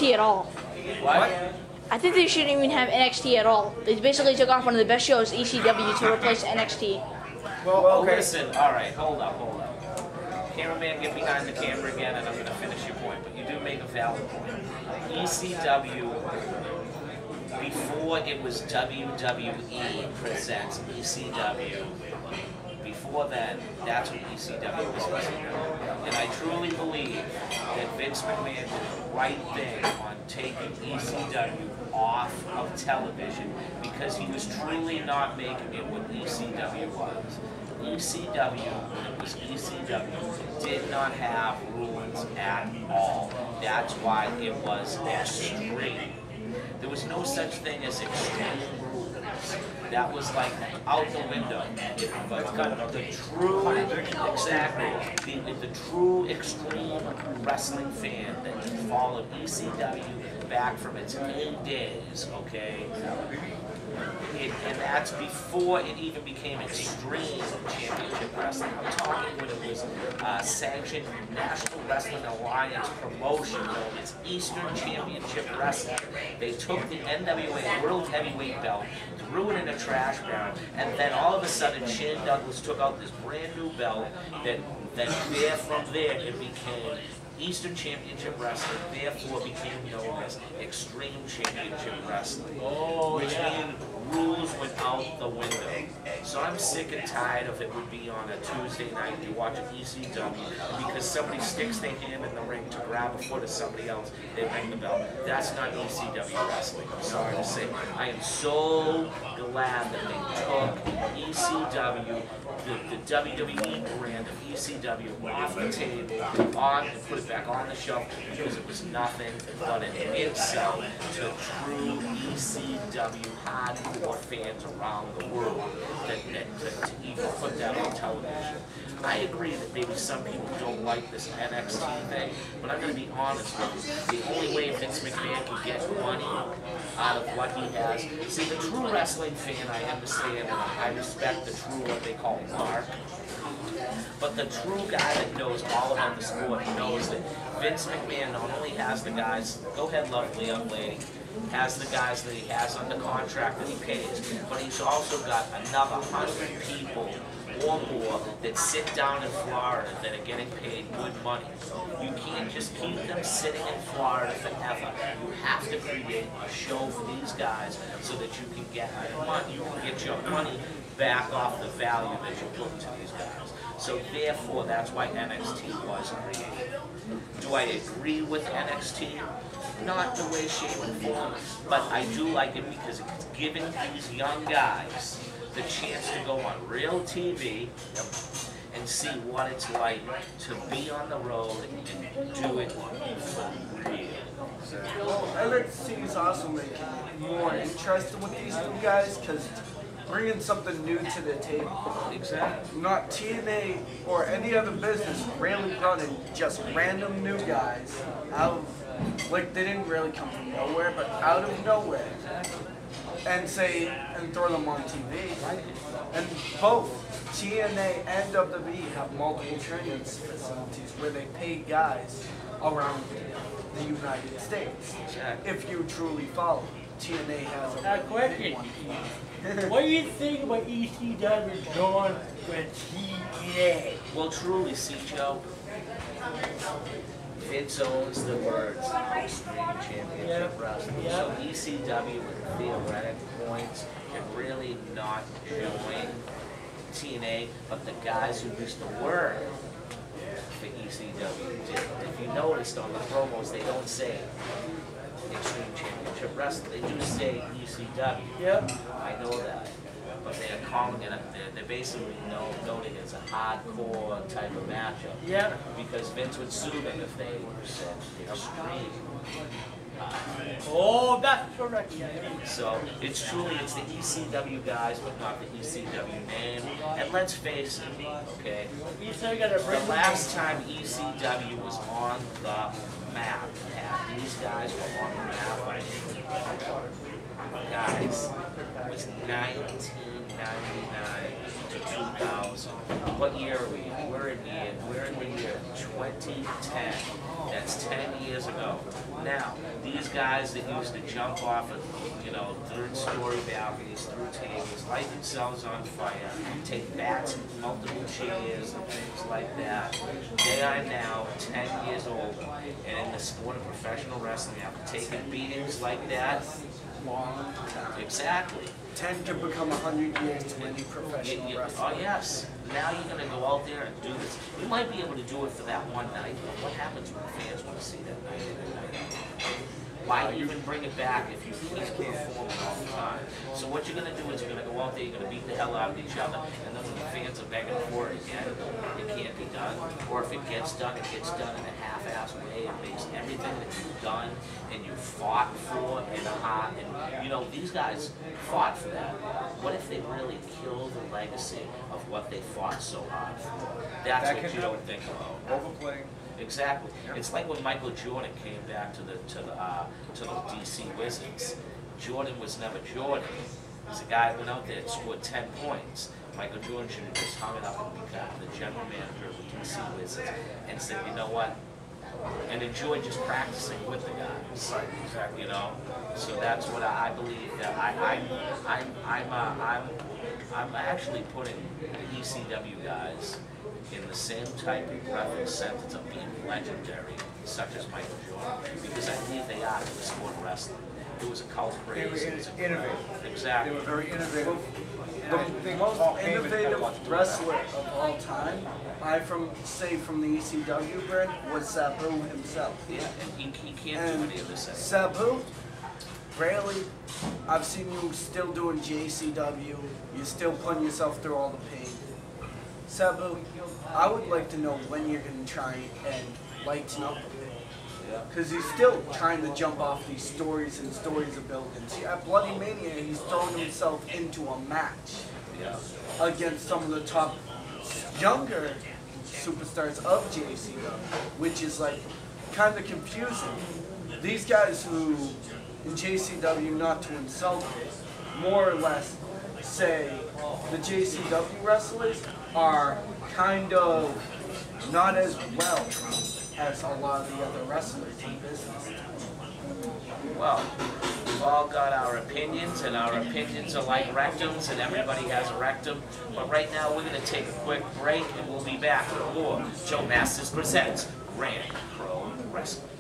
NXT at all. What? I think they shouldn't even have NXT at all. They basically took off one of the best shows, ECW, to replace NXT. Well, okay. Listen, alright, hold up. Cameraman, get behind the camera again, and I'm going to finish your point, but you do make a valid point. ECW, before it was WWE presents ECW, before then, that's what ECW was ECW. And I truly believe that Vince McMahon did the right thing on taking ECW off of television because he was truly not making it what ECW was. ECW, when it was ECW, did not have rules at all. That's why it was extreme. There was no such thing as extreme rules. That was like out the window. The true, exactly, the true extreme wrestling fan that followed ECW back from its heydays, okay? And that's before it even became extreme championship wrestling. I'm talking when it was sanctioned National Wrestling Alliance promotion known as Eastern Championship Wrestling. They took the NWA World Heavyweight belt, threw it in a trash barrel, and then all of a sudden Shane Douglas took out this brand new belt that from there it became Eastern Championship Wrestling, therefore became known as Extreme Championship Wrestling, which means rules went out the window. So I'm sick and tired of it would be on a Tuesday night, you watch an ECW, and because somebody sticks their hand in the ring to grab a foot of somebody else, they ring the bell. That's not ECW wrestling, I'm sorry to say. I am so glad that they took ECW, the WWE brand of ECW off the table, and put it back on the shelf because it was nothing but an insult to true ECW hardcore fans around the world to even put that on television. I agree that maybe some people don't like this NXT thing, but I'm going to be honest with you. The only way Vince McMahon can get money out of what he has, see, the true wrestling fan, I understand and I respect the true, what they call mark. But the true guy that knows all about the sport knows that Vince McMahon not only has the guys, go ahead, lovely young lady, has the guys that he has under contract that he pays, but he's also got another 100 people or more that sit down in Florida that are getting paid good money. You can't just keep them sitting in Florida forever. You have to create a show for these guys so that you can get money. You can get your money back off the value that you put into these guys. So therefore, that's why NXT was created. Do I agree with NXT? Not the way, shape, and form, but I do like it because it's giving these young guys the chance to go on real TV and see what it's like to be on the road and do it for real. NXT is also making it more interesting with these new guys because bringing something new to the table. Exactly. Not TNA or any other business really brought in just random new guys out of, like they didn't really come from nowhere, but out of nowhere. And throw them on TV. And both TNA and WWE have multiple training facilities where they pay guys around the United States. If you truly follow, TNA has a question. What do you think about ECW going with TNA? Well, truly, see, Joe, Vince owns the words Extreme Championship Wrestling. So ECW, with theoretic points, can really not join TNA, but the guys who used to work for ECW did. If you noticed on the promos, they don't say Extreme Championship Wrestling. They do say ECW. Yep. I know that. But they're calling it, they're basically noting it as a hardcore type of matchup. Yeah. Because Vince would sue them if they said extreme. Oh, that's correct. So it's the ECW guys, but not the ECW name. And let's face it, okay? The last time ECW was on the map, these guys were on the map, guys, it was 1999 to 2000. What year are we in? We're in the year 2010. That's 10 years ago. Now, these guys that used to jump off of, third-story balconies, through tables, light themselves on fire, take bats and multiple chairs and things like that, they are now 10 years old. And in the sport of professional wrestling, after taking beatings like that, Long time. exactly. 10 to become 100 years to any professional wrestler. Oh yes. Now you're going to go out there and do this. You might be able to do it for that one night, but what happens when the fans want to see that night in and night out? Why even bring it back if you keep performing all the time? So what you're going to do is you're going to go out there, you're going to beat the hell out of each other, and then when the fans are begging for it again, it can't be done. Or if it gets done in a half-assed way. It makes everything that you've done and you fought for in a heart. And these guys fought for that. What if they really kill the legacy of what they fought so hard for? That's what you don't think about. Overplaying. Exactly. It's like when Michael Jordan came back to the DC Wizards. Jordan was never Jordan. He's a guy who went out there and scored 10 points. Michael Jordan should have just hung it up and become the general manager of the DC Wizards and said, you know what? And enjoy just practicing with the guys. Right, exactly. So that's what I believe. That I'm actually putting the ECW guys in the same type of breath and sentence of being legendary, such as Michael Jordan, because I believe they are to the sport of wrestling. It was a cult They were craze. innovative. Exactly. They were very innovative. The most innovative wrestler of all time, from the ECW brand, was Sabu himself. Yeah, and he can't do any of this anymore. Sabu, rarely, I've seen you still doing JCW, you're still putting yourself through all the pain. Sabu, I would like to know when you're going to try and lighten up a bit. Because he's still trying to jump off these stories and stories of buildings. At Bloody Mania, he's thrown himself into a match against some of the top younger superstars of JCW, which is like kind of confusing. These guys who, in JCW, not to insult it, more or less say the JCW wrestlers are kind of not as well as a lot of the other wrestlers in business. Well, we've all got our opinions, and our opinions are like rectums, and everybody has a rectum. But right now, we're going to take a quick break, and we'll be back with more Joe Masters Presents Grand Pro Wrestling.